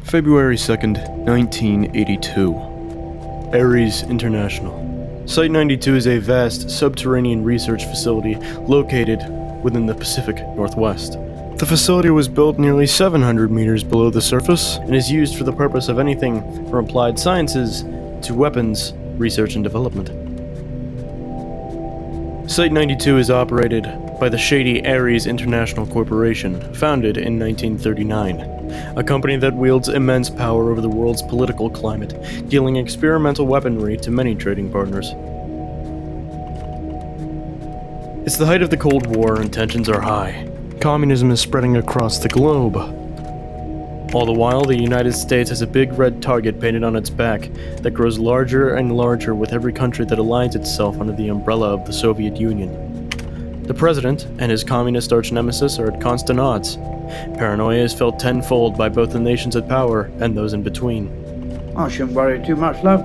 February 2nd, 1982. ARES International. Site 92 is a vast subterranean research facility located within the Pacific Northwest. The facility was built nearly 700 meters below the surface and is used for the purpose of anything from applied sciences to weapons research and development. Site 92 is operated by the shady ARES International Corporation, founded in 1939, a company that wields immense power over the world's political climate, dealing experimental weaponry to many trading partners. It's the height of the Cold War and tensions are high. Communism is spreading across the globe. All the while, the United States has a big red target painted on its back that grows larger and larger with every country that aligns itself under the umbrella of the Soviet Union. The president and his communist arch-nemesis are at constant odds. Paranoia is felt tenfold by both the nations at power and those in between. I shouldn't worry too much, love.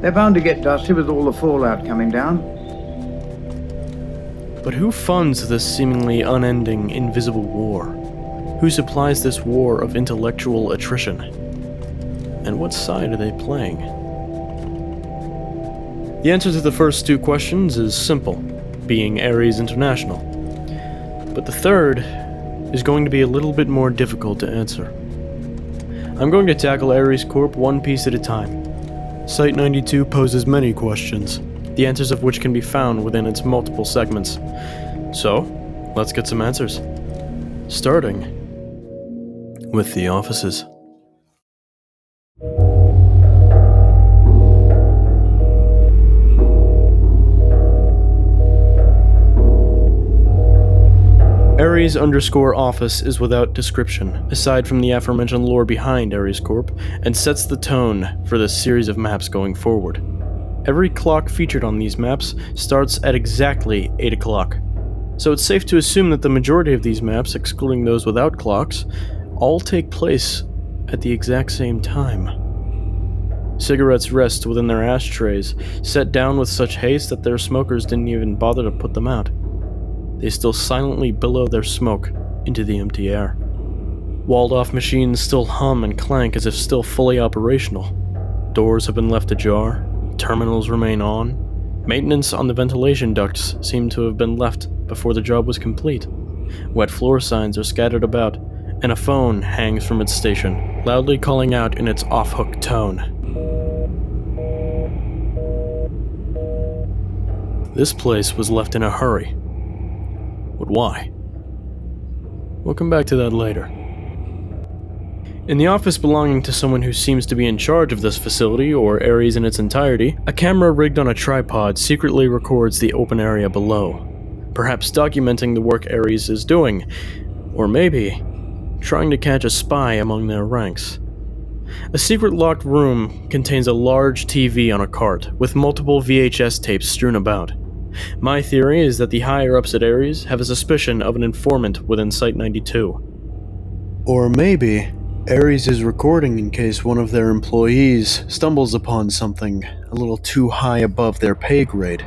They're bound to get dusty with all the fallout coming down. But who funds this seemingly unending, invisible war? Who supplies this war of intellectual attrition? And what side are they playing? The answer to the first two questions is simple, being ARES International. But the third is going to be a little bit more difficult to answer. I'm going to tackle ARES Corp one piece at a time. Site 92 poses many questions, the answers of which can be found within its multiple segments. So, let's get some answers. Starting with the offices. ARES_office is without description, aside from the aforementioned lore behind ARES Corp, and sets the tone for this series of maps going forward. Every clock featured on these maps starts at exactly 8 o'clock, so it's safe to assume that the majority of these maps, excluding those without clocks, all take place at the exact same time. Cigarettes rest within their ashtrays, set down with such haste that their smokers didn't even bother to put them out. They still silently billow their smoke into the empty air. Walled-off machines still hum and clank as if still fully operational. Doors have been left ajar, terminals remain on. Maintenance on the ventilation ducts seem to have been left before the job was complete. Wet floor signs are scattered about, and a phone hangs from its station, loudly calling out in its off-hook tone. This place was left in a hurry. But why? We'll come back to that later. In the office belonging to someone who seems to be in charge of this facility, or ARES in its entirety, a camera rigged on a tripod secretly records the open area below, perhaps documenting the work ARES is doing, or maybe trying to catch a spy among their ranks. A secret locked room contains a large TV on a cart, with multiple VHS tapes strewn about. My theory is that the higher-ups at ARES have a suspicion of an informant within Site 92. Or maybe ARES is recording in case one of their employees stumbles upon something a little too high above their pay grade.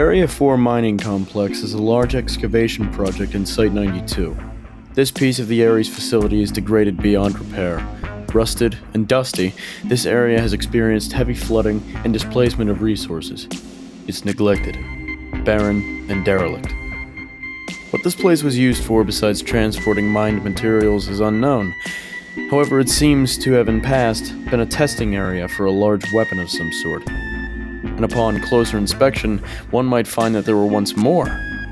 Area 4 mining complex is a large excavation project in Site 92. This piece of the ARES facility is degraded beyond repair. Rusted and dusty, this area has experienced heavy flooding and displacement of resources. It's neglected, barren, and derelict. What this place was used for besides transporting mined materials is unknown. However, it seems to have in past been a testing area for a large weapon of some sort. And upon closer inspection, one might find that there were once more,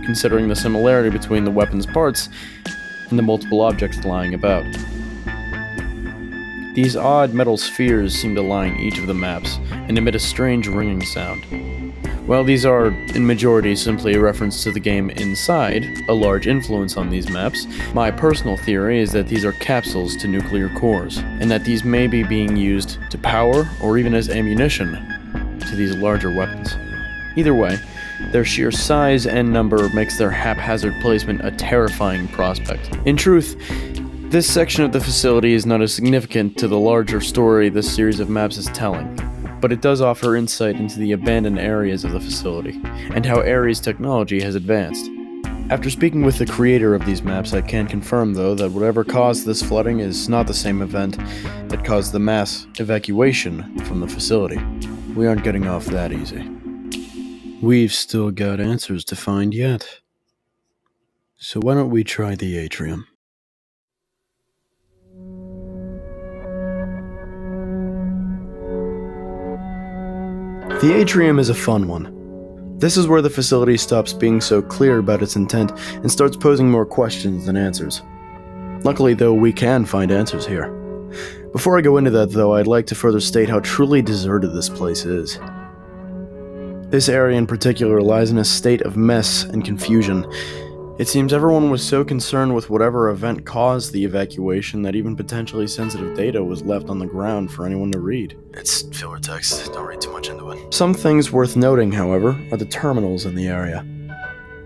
considering the similarity between the weapon's parts and the multiple objects lying about. These odd metal spheres seem to line each of the maps and emit a strange ringing sound. While these are, in majority, simply a reference to the game inside, a large influence on these maps, my personal theory is that these are capsules to nuclear cores, and that these may be being used to power or even as ammunition to these larger weapons. Either way, their sheer size and number makes their haphazard placement a terrifying prospect. In truth, this section of the facility is not as significant to the larger story this series of maps is telling, but it does offer insight into the abandoned areas of the facility, and how ARES technology has advanced. After speaking with the creator of these maps, I can confirm, though, that whatever caused this flooding is not the same event that caused the mass evacuation from the facility. We aren't getting off that easy. We've still got answers to find yet. So why don't we try the atrium? The atrium is a fun one. This is where the facility stops being so clear about its intent and starts posing more questions than answers. Luckily, though, we can find answers here. Before I go into that, though, I'd like to further state how truly deserted this place is. This area in particular lies in a state of mess and confusion. It seems everyone was so concerned with whatever event caused the evacuation that even potentially sensitive data was left on the ground for anyone to read. It's filler text, don't read too much into it. Some things worth noting, however, are the terminals in the area.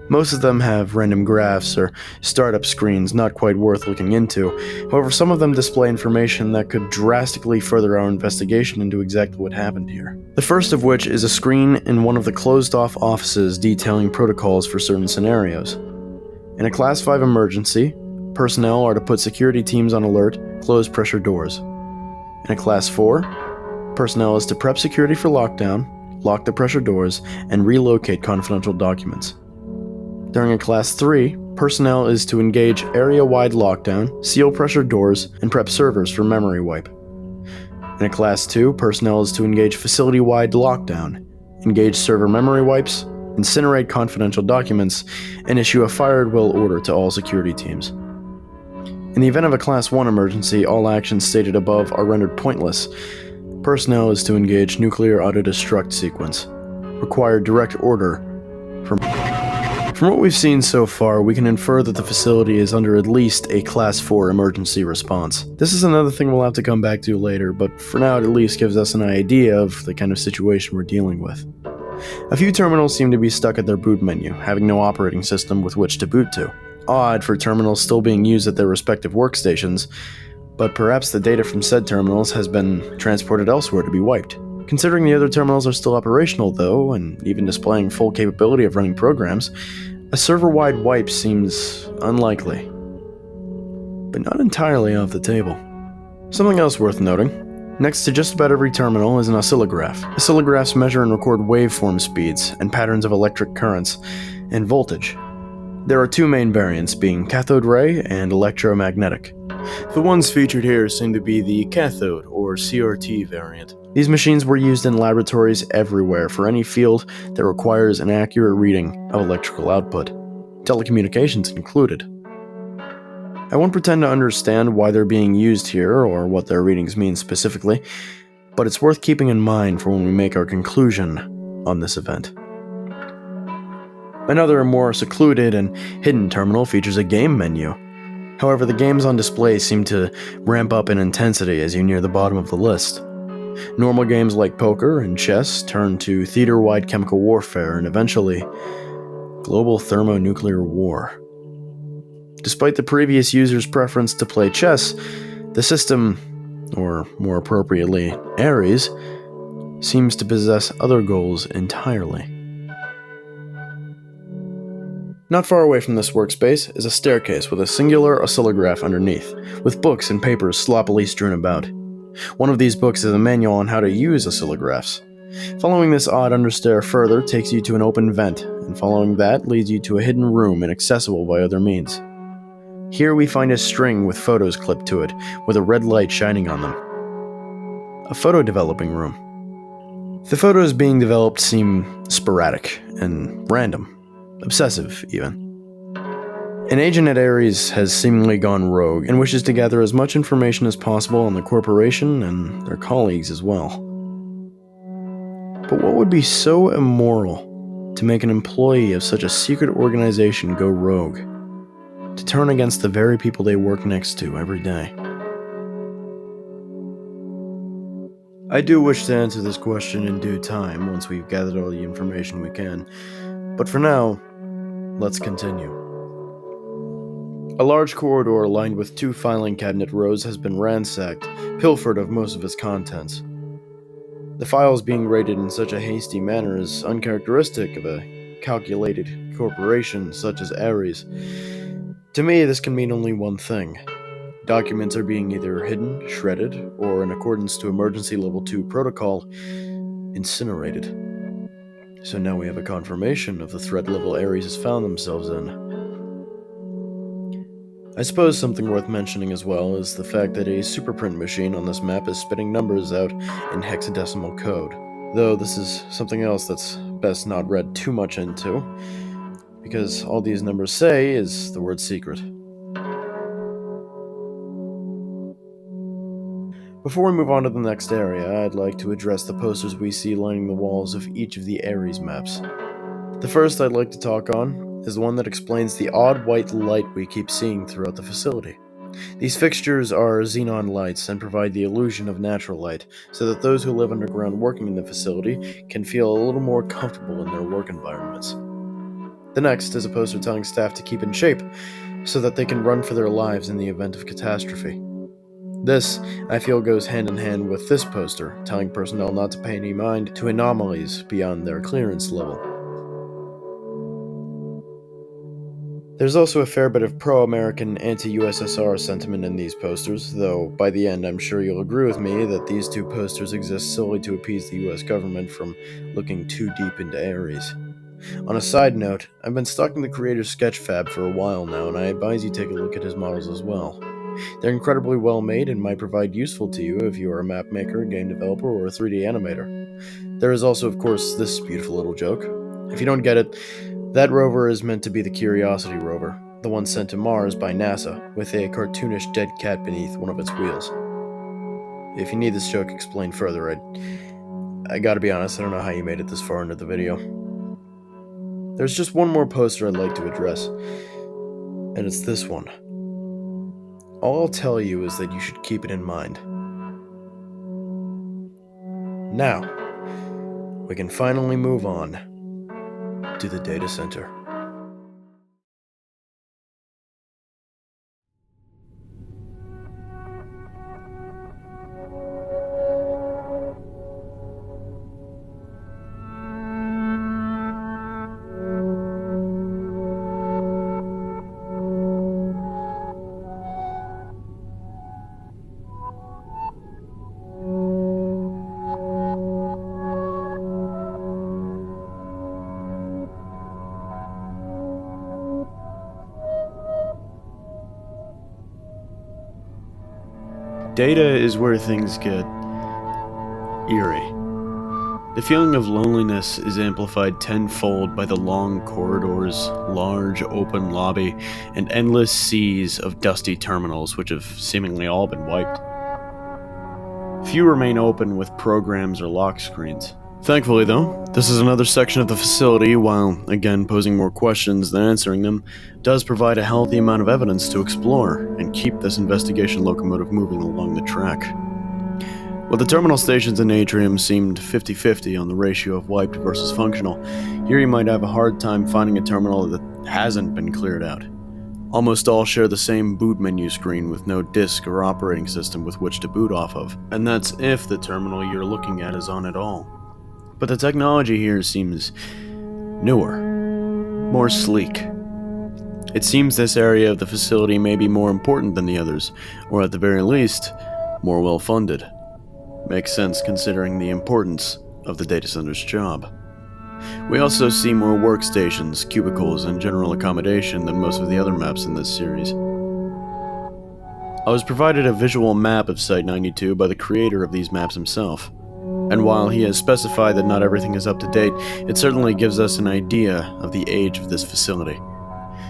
Most of them have random graphs or startup screens not quite worth looking into. However, some of them display information that could drastically further our investigation into exactly what happened here. The first of which is a screen in one of the closed-off offices detailing protocols for certain scenarios. In a Class 5 emergency, personnel are to put security teams on alert, close pressure doors. In a Class 4, personnel is to prep security for lockdown, lock the pressure doors, and relocate confidential documents. During a Class 3, personnel is to engage area-wide lockdown, seal pressure doors, and prep servers for memory wipe. In a Class 2, personnel is to engage facility-wide lockdown, engage server memory wipes, incinerate confidential documents, and issue a fire-at-will order to all security teams. In the event of a Class 1 emergency, all actions stated above are rendered pointless. Personnel is to engage nuclear auto-destruct sequence. Require direct order from what we've seen so far, we can infer that the facility is under at least a Class 4 emergency response. This is another thing we'll have to come back to later, but for now it at least gives us an idea of the kind of situation we're dealing with. A few terminals seem to be stuck at their boot menu, having no operating system with which to boot to. Odd for terminals still being used at their respective workstations, but perhaps the data from said terminals has been transported elsewhere to be wiped. Considering the other terminals are still operational, though, and even displaying full capability of running programs, a server-wide wipe seems unlikely, but not entirely off the table. Something else worth noting. Next to just about every terminal is an oscillograph. Oscillographs measure and record waveform speeds and patterns of electric currents and voltage. There are two main variants, being cathode ray and electromagnetic. The ones featured here seem to be the cathode or CRT variant. These machines were used in laboratories everywhere for any field that requires an accurate reading of electrical output, telecommunications included. I won't pretend to understand why they're being used here or what their readings mean specifically, but it's worth keeping in mind for when we make our conclusion on this event. Another more secluded and hidden terminal features a game menu. However, the games on display seem to ramp up in intensity as you near the bottom of the list. Normal games like poker and chess turn to theater-wide chemical warfare and eventually global thermonuclear war. Despite the previous user's preference to play chess, the system, or more appropriately, ARES, seems to possess other goals entirely. Not far away from this workspace is a staircase with a singular oscillograph underneath, with books and papers sloppily strewn about. One of these books is a manual on how to use oscillographs. Following this odd understair further takes you to an open vent, and following that leads you to a hidden room inaccessible by other means. Here we find a string with photos clipped to it, with a red light shining on them. A photo developing room. The photos being developed seem sporadic and random, obsessive even. An agent at ARES has seemingly gone rogue and wishes to gather as much information as possible on the corporation and their colleagues as well. But what would be so immoral to make an employee of such a secret organization go rogue? To turn against the very people they work next to every day? I do wish to answer this question in due time once we've gathered all the information we can, but for now, let's continue. A large corridor lined with 2 filing cabinet rows has been ransacked, pilfered of most of its contents. The files being raided in such a hasty manner is uncharacteristic of a calculated corporation such as ARES. To me, this can mean only one thing. Documents are being either hidden, shredded, or in accordance to Emergency Level 2 protocol, incinerated. So now we have a confirmation of the threat level ARES has found themselves in. I suppose something worth mentioning as well is the fact that a superprint machine on this map is spitting numbers out in hexadecimal code, though this is something else that's best not read too much into, because all these numbers say is the word secret. Before we move on to the next area, I'd like to address the posters we see lining the walls of each of the ARES maps. The first I'd like to talk on is the one that explains the odd white light we keep seeing throughout the facility. These fixtures are xenon lights and provide the illusion of natural light, so that those who live underground working in the facility can feel a little more comfortable in their work environments. The next is a poster telling staff to keep in shape, so that they can run for their lives in the event of catastrophe. This, I feel, goes hand in hand with this poster, telling personnel not to pay any mind to anomalies beyond their clearance level. There's also a fair bit of pro-American, anti-USSR sentiment in these posters, though by the end I'm sure you'll agree with me that these 2 posters exist solely to appease the US government from looking too deep into ARES. On a side note, I've been stalking the creator's Sketchfab for a while now, and I advise you take a look at his models as well. They're incredibly well made and might provide useful to you if you are a map maker, game developer, or a 3D animator. There is also, of course, this beautiful little joke. If you don't get it, that rover is meant to be the Curiosity rover, the one sent to Mars by NASA, with a cartoonish dead cat beneath one of its wheels. If you need this joke explained further, I gotta be honest, I don't know how you made it this far into the video. There's just one more poster I'd like to address, and it's this one. All I'll tell you is that you should keep it in mind. Now, we can finally move on to the data center. Data is where things get eerie. The feeling of loneliness is amplified tenfold by the long corridors, large open lobby, and endless seas of dusty terminals which have seemingly all been wiped. Few remain open with programs or lock screens. Thankfully though, this is another section of the facility, while again posing more questions than answering them, does provide a healthy amount of evidence to explore and keep this investigation locomotive moving along the track. While the terminal stations in Atrium seemed 50-50 on the ratio of wiped versus functional, here you might have a hard time finding a terminal that hasn't been cleared out. Almost all share the same boot menu screen with no disk or operating system with which to boot off of, and that's if the terminal you're looking at is on at all. But the technology here seems newer, more sleek, It seems this area of the facility may be more important than the others, or at the very least, more well-funded. Makes sense considering the importance of the data center's job. We also see more workstations, cubicles, and general accommodation than most of the other maps in this series. I was provided a visual map of Site-92 by the creator of these maps himself, and while he has specified that not everything is up to date, it certainly gives us an idea of the age of this facility.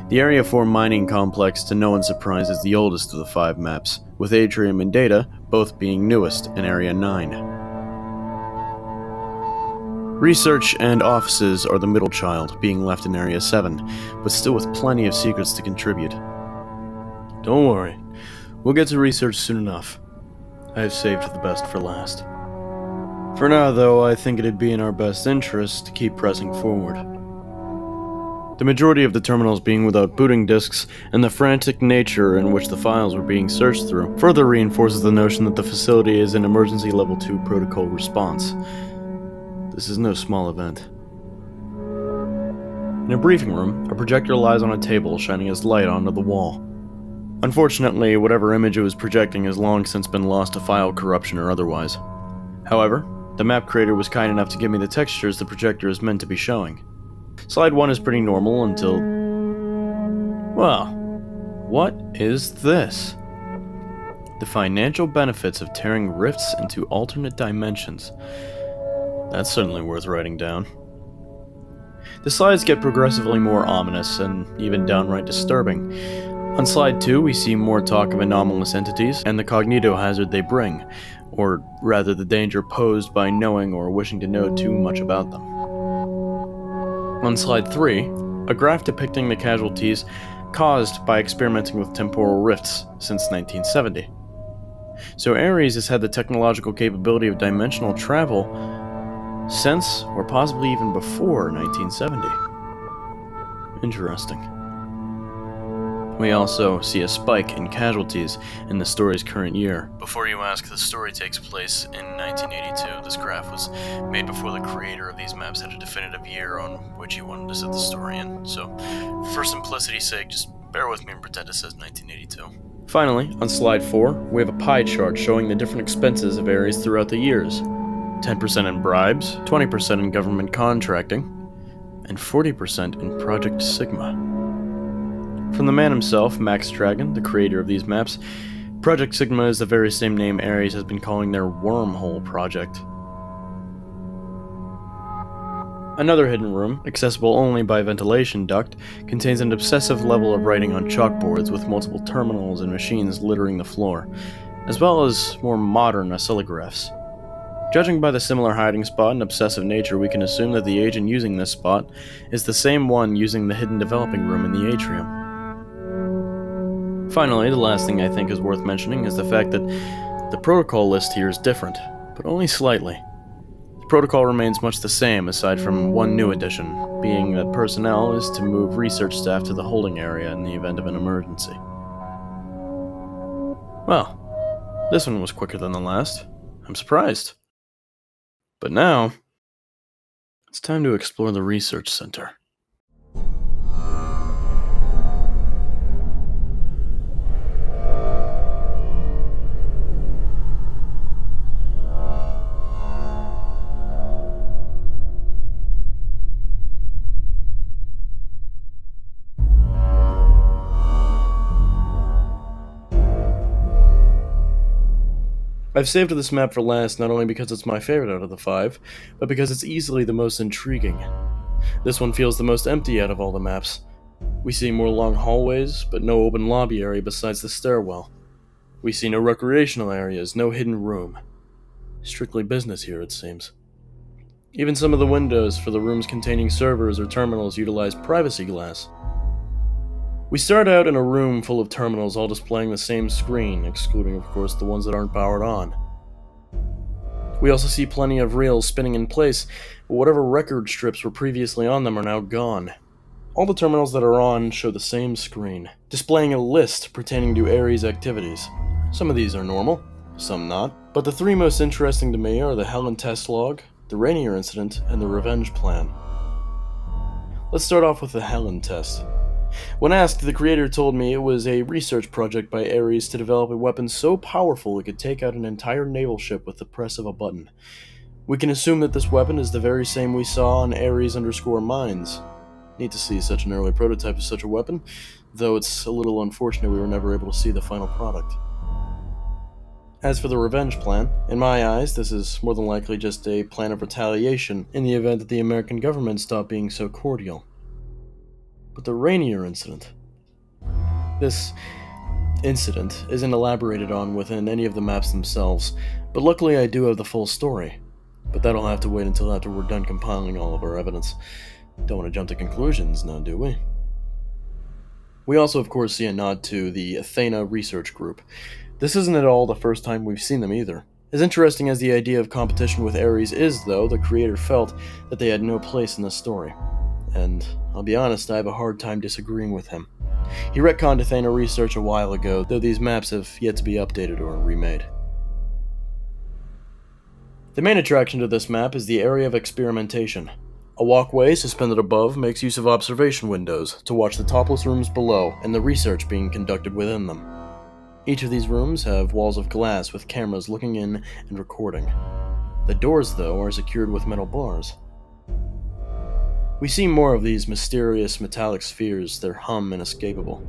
The Area 4 mining complex, to no one's surprise, is the oldest of the 5 maps, with Atrium and Data both being newest in Area 9. Research and offices are the middle child, being left in Area 7, but still with plenty of secrets to contribute. Don't worry, we'll get to research soon enough. I have saved the best for last. For now, though, I think it'd be in our best interest to keep pressing forward. The majority of the terminals being without booting disks, and the frantic nature in which the files were being searched through, further reinforces the notion that the facility is in emergency level 2 protocol response. This is no small event. In a briefing room, a projector lies on a table, shining its light onto the wall. Unfortunately, whatever image it was projecting has long since been lost to file corruption or otherwise. However, the map creator was kind enough to give me the textures the projector is meant to be showing. Slide 1 is pretty normal until... Well, what is this? The financial benefits of tearing rifts into alternate dimensions. That's certainly worth writing down. The slides get progressively more ominous and even downright disturbing. On slide 2, we see more talk of anomalous entities and the cognito hazard they bring, or rather the danger posed by knowing or wishing to know too much about them. On slide 3, a graph depicting the casualties caused by experimenting with temporal rifts since 1970. So ARES has had the technological capability of dimensional travel since, or possibly even before, 1970. Interesting. We also see a spike in casualties in the story's current year. Before you ask, the story takes place in 1982. This graph was made before the creator of these maps had a definitive year on which he wanted to set the story in. So, for simplicity's sake, just bear with me and pretend it says 1982. Finally, on slide 4, we have a pie chart showing the different expenses of ARES throughout the years. 10% in bribes, 20% in government contracting, and 40% in Project Sigma. From the man himself, MaxDragon, the creator of these maps, Project Sigma is the very same name ARES has been calling their wormhole project. Another hidden room, accessible only by ventilation duct, contains an obsessive level of writing on chalkboards with multiple terminals and machines littering the floor, as well as more modern oscillographs. Judging by the similar hiding spot and obsessive nature, we can assume that the agent using this spot is the same one using the hidden developing room in the atrium. Finally, the last thing I think is worth mentioning is the fact that the protocol list here is different, but only slightly. The protocol remains much the same, aside from one new addition, being that personnel is to move research staff to the holding area in the event of an emergency. Well, this one was quicker than the last. I'm surprised. But now, it's time to explore the research center. I've saved this map for last not only because it's my favorite out of the 5, but because it's easily the most intriguing. This one feels the most empty out of all the maps. We see more long hallways, but no open lobby area besides the stairwell. We see no recreational areas, no hidden room. Strictly business here, it seems. Even some of the windows for the rooms containing servers or terminals utilize privacy glass. We start out in a room full of terminals all displaying the same screen, excluding of course the ones that aren't powered on. We also see plenty of reels spinning in place, but whatever record strips were previously on them are now gone. All the terminals that are on show the same screen, displaying a list pertaining to ARES activities. Some of these are normal, some not, but the 3 most interesting to me are the Helen test log, the Rainier incident, and the revenge plan. Let's start off with the Helen test. When asked, the creator told me it was a research project by ARES to develop a weapon so powerful it could take out an entire naval ship with the press of a button. We can assume that this weapon is the very same we saw on Ares_Mines. Neat to see such an early prototype of such a weapon, though it's a little unfortunate we were never able to see the final product. As for the revenge plan, in my eyes, this is more than likely just a plan of retaliation in the event that the American government stopped being so cordial. But the Rainier incident. This incident isn't elaborated on within any of the maps themselves, but luckily I do have the full story. But that'll have to wait until after we're done compiling all of our evidence. Don't want to jump to conclusions now, do we? We also, of course, see a nod to the Athena Research Group. This isn't at all the first time we've seen them either. As interesting as the idea of competition with Ares is, though, the creator felt that they had no place in this story. And I'll be honest, I have a hard time disagreeing with him. He retconned Athena Research a while ago, though these maps have yet to be updated or remade. The main attraction to this map is the area of experimentation. A walkway suspended above makes use of observation windows to watch the topless rooms below and the research being conducted within them. Each of these rooms have walls of glass with cameras looking in and recording. The doors, though, are secured with metal bars. We see more of these mysterious metallic spheres, their hum inescapable.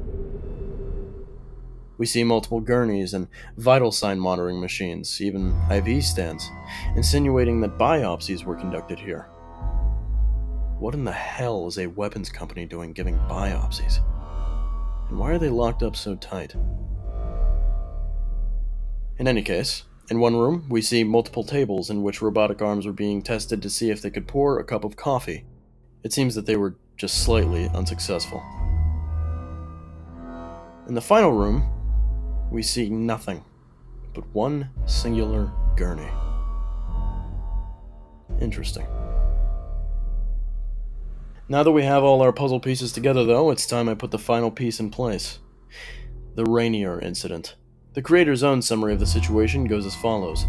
We see multiple gurneys and vital sign monitoring machines, even IV stands, insinuating that biopsies were conducted here. What in the hell is a weapons company doing giving biopsies? And why are they locked up so tight? In any case, in one room, we see multiple tables in which robotic arms were being tested to see if they could pour a cup of coffee. It seems that they were just slightly unsuccessful. In the final room, we see nothing but one singular gurney. Interesting. Now that we have all our puzzle pieces together, though, it's time I put the final piece in place. The Rainier incident. The creator's own summary of the situation goes as follows.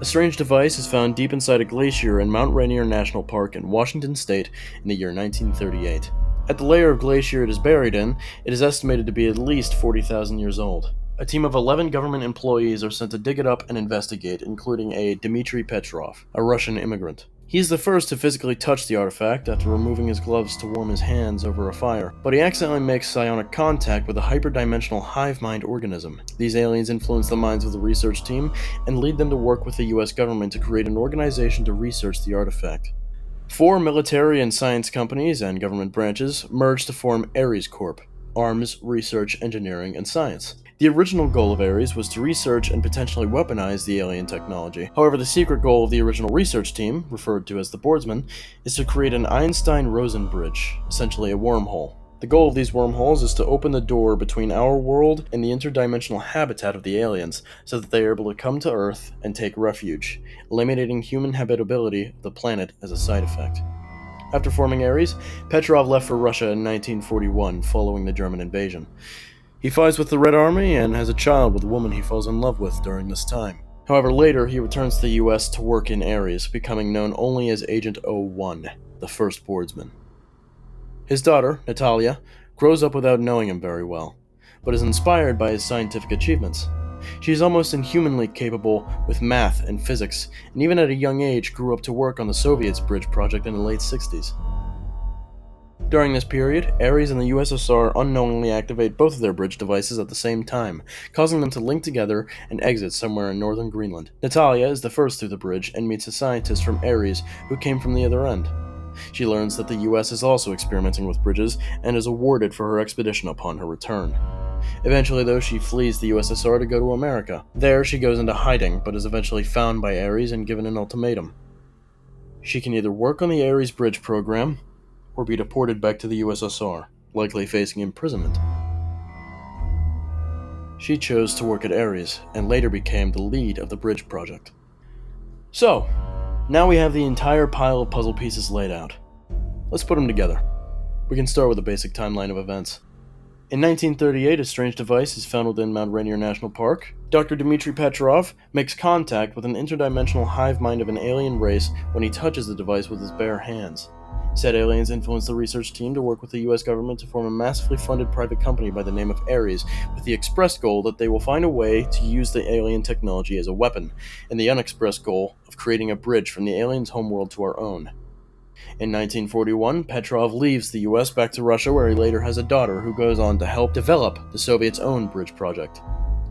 A strange device is found deep inside a glacier in Mount Rainier National Park in Washington State in the year 1938. At the layer of glacier it is buried in, it is estimated to be at least 40,000 years old. A team of 11 government employees are sent to dig it up and investigate, including a Dmitry Petrov, a Russian immigrant. He is the first to physically touch the artifact after removing his gloves to warm his hands over a fire, but he accidentally makes psionic contact with a hyperdimensional hive mind organism. These aliens influence the minds of the research team and lead them to work with the US government to create an organization to research the artifact. 4 military and science companies and government branches merge to form ARES Corp, Arms, Research, Engineering, and Science. The original goal of ARES was to research and potentially weaponize the alien technology. However, the secret goal of the original research team, referred to as the Boardsmen, is to create an Einstein-Rosen bridge, essentially a wormhole. The goal of these wormholes is to open the door between our world and the interdimensional habitat of the aliens, so that they are able to come to Earth and take refuge, eliminating human habitability of the planet as a side effect. After forming ARES, Petrov left for Russia in 1941, following the German invasion. He fights with the Red Army and has a child with a woman he falls in love with during this time. However, later he returns to the US to work in ARES, becoming known only as Agent 01, the first boardsman. His daughter, Natalia, grows up without knowing him very well, but is inspired by his scientific achievements. She is almost inhumanly capable with math and physics, and even at a young age grew up to work on the Soviets' bridge project in the late 60s. During this period, ARES and the USSR unknowingly activate both of their bridge devices at the same time, causing them to link together and exit somewhere in northern Greenland. Natalia is the first through the bridge and meets a scientist from ARES who came from the other end. She learns that the US is also experimenting with bridges and is awarded for her expedition upon her return. Eventually, though, she flees the USSR to go to America. There, she goes into hiding, but is eventually found by ARES and given an ultimatum. She can either work on the ARES bridge program, or be deported back to the USSR, likely facing imprisonment. She chose to work at ARES, and later became the lead of the bridge project. So, now we have the entire pile of puzzle pieces laid out. Let's put them together. We can start with a basic timeline of events. In 1938, a strange device is found within Mount Rainier National Park. Dr. Dmitry Petrov makes contact with an interdimensional hive mind of an alien race when he touches the device with his bare hands. Said aliens influenced the research team to work with the US government to form a massively funded private company by the name of ARES, with the express goal that they will find a way to use the alien technology as a weapon, and the unexpressed goal of creating a bridge from the aliens' homeworld to our own. In 1941, Petrov leaves the US back to Russia, where he later has a daughter who goes on to help develop the Soviets' own bridge project.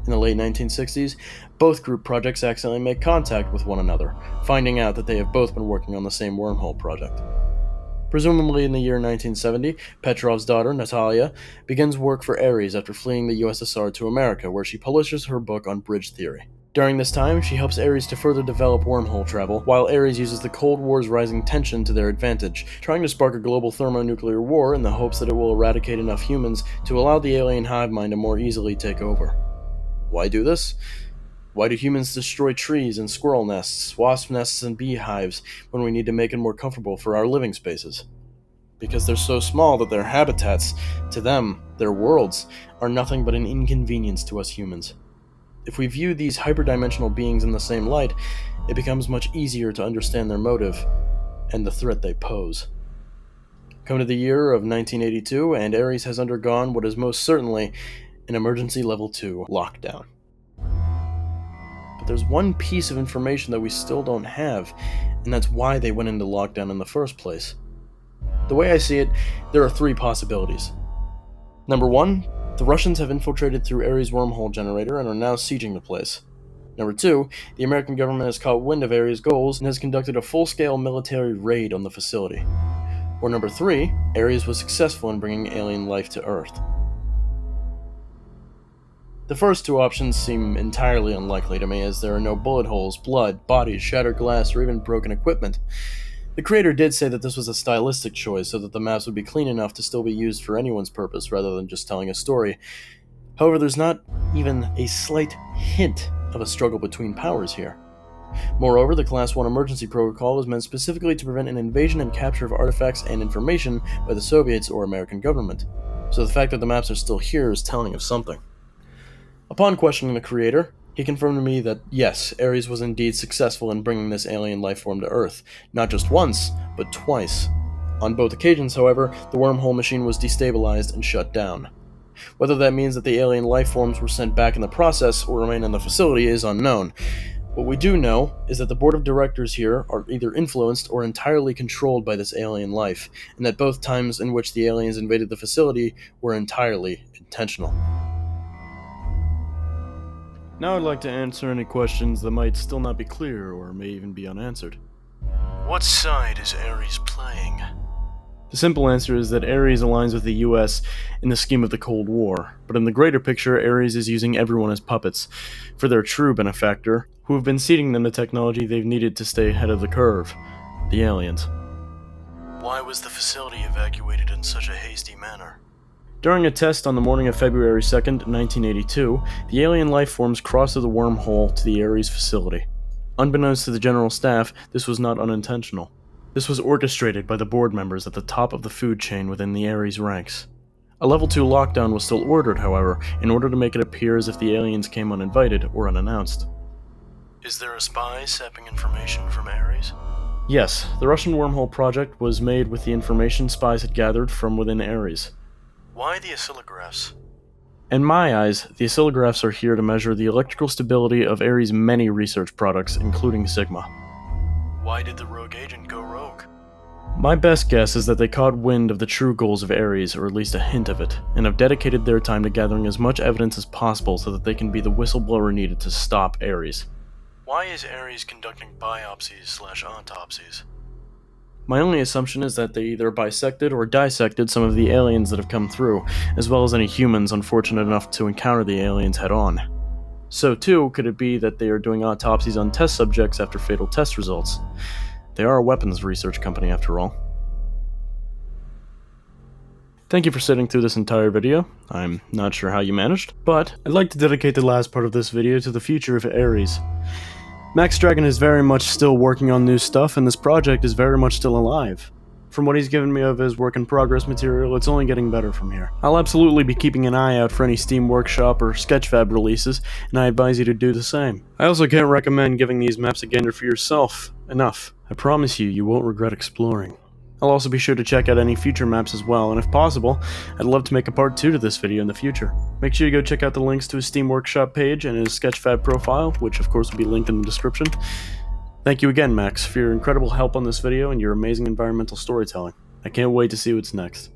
In the late 1960s, both group projects accidentally make contact with one another, finding out that they have both been working on the same wormhole project. Presumably in the year 1970, Petrov's daughter, Natalia, begins work for ARES after fleeing the USSR to America, where she publishes her book on bridge theory. During this time, she helps ARES to further develop wormhole travel, while ARES uses the Cold War's rising tension to their advantage, trying to spark a global thermonuclear war in the hopes that it will eradicate enough humans to allow the alien hive mind to more easily take over. Why do this? Why do humans destroy trees and squirrel nests, wasp nests and beehives when we need to make it more comfortable for our living spaces? Because they're so small that their habitats, to them, their worlds, are nothing but an inconvenience to us humans. If we view these hyperdimensional beings in the same light, it becomes much easier to understand their motive and the threat they pose. Come to the year of 1982, and ARES has undergone what is most certainly an emergency level 2 lockdown. But there's one piece of information that we still don't have, and that's why they went into lockdown in the first place. The way I see it, there are three possibilities. Number one, the Russians have infiltrated through ARES' wormhole generator and are now sieging the place. Number two, the American government has caught wind of ARES' goals and has conducted a full-scale military raid on the facility. Or number three, ARES was successful in bringing alien life to Earth. The first two options seem entirely unlikely to me, as there are no bullet holes, blood, bodies, shattered glass, or even broken equipment. The creator did say that this was a stylistic choice so that the maps would be clean enough to still be used for anyone's purpose rather than just telling a story. However, there's not even a slight hint of a struggle between powers here. Moreover, the Class 1 emergency protocol was meant specifically to prevent an invasion and capture of artifacts and information by the Soviets or American government, so the fact that the maps are still here is telling of something. Upon questioning the creator, he confirmed to me that yes, ARES was indeed successful in bringing this alien lifeform to Earth, not just once, but twice. On both occasions, however, the wormhole machine was destabilized and shut down. Whether that means that the alien lifeforms were sent back in the process or remain in the facility is unknown. What we do know is that the board of directors here are either influenced or entirely controlled by this alien life, and that both times in which the aliens invaded the facility were entirely intentional. Now I'd like to answer any questions that might still not be clear or may even be unanswered. What side is ARES playing? The simple answer is that ARES aligns with the US in the scheme of the Cold War, but in the greater picture, ARES is using everyone as puppets for their true benefactor, who have been seeding them the technology they've needed to stay ahead of the curve, the aliens. Why was the facility evacuated in such a hasty manner? During a test on the morning of February 2nd, 1982, the alien lifeforms crossed through the wormhole to the ARES facility. Unbeknownst to the general staff, this was not unintentional. This was orchestrated by the board members at the top of the food chain within the ARES ranks. A level 2 lockdown was still ordered, however, in order to make it appear as if the aliens came uninvited or unannounced. Is there a spy sapping information from ARES? Yes, the Russian wormhole project was made with the information spies had gathered from within ARES. Why the oscillographs? In my eyes, the oscillographs are here to measure the electrical stability of ARES' many research products, including Sigma. Why did the rogue agent go rogue? My best guess is that they caught wind of the true goals of ARES, or at least a hint of it, and have dedicated their time to gathering as much evidence as possible so that they can be the whistleblower needed to stop ARES. Why is ARES conducting biopsies/autopsies? My only assumption is that they either bisected or dissected some of the aliens that have come through, as well as any humans unfortunate enough to encounter the aliens head-on. So too, could it be that they are doing autopsies on test subjects after fatal test results? They are a weapons research company after all. Thank you for sitting through this entire video. I'm not sure how you managed, but I'd like to dedicate the last part of this video to the future of ARES. MaxDragon is very much still working on new stuff, and this project is very much still alive. From what he's given me of his work-in-progress material, it's only getting better from here. I'll absolutely be keeping an eye out for any Steam Workshop or Sketchfab releases, and I advise you to do the same. I also can't recommend giving these maps a gander for yourself enough. I promise you, you won't regret exploring. I'll also be sure to check out any future maps as well, and if possible, I'd love to make a part 2 to this video in the future. Make sure you go check out the links to his Steam Workshop page and his Sketchfab profile, which of course will be linked in the description. Thank you again, Max, for your incredible help on this video and your amazing environmental storytelling. I can't wait to see what's next.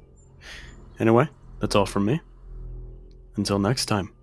Anyway, that's all from me. Until next time.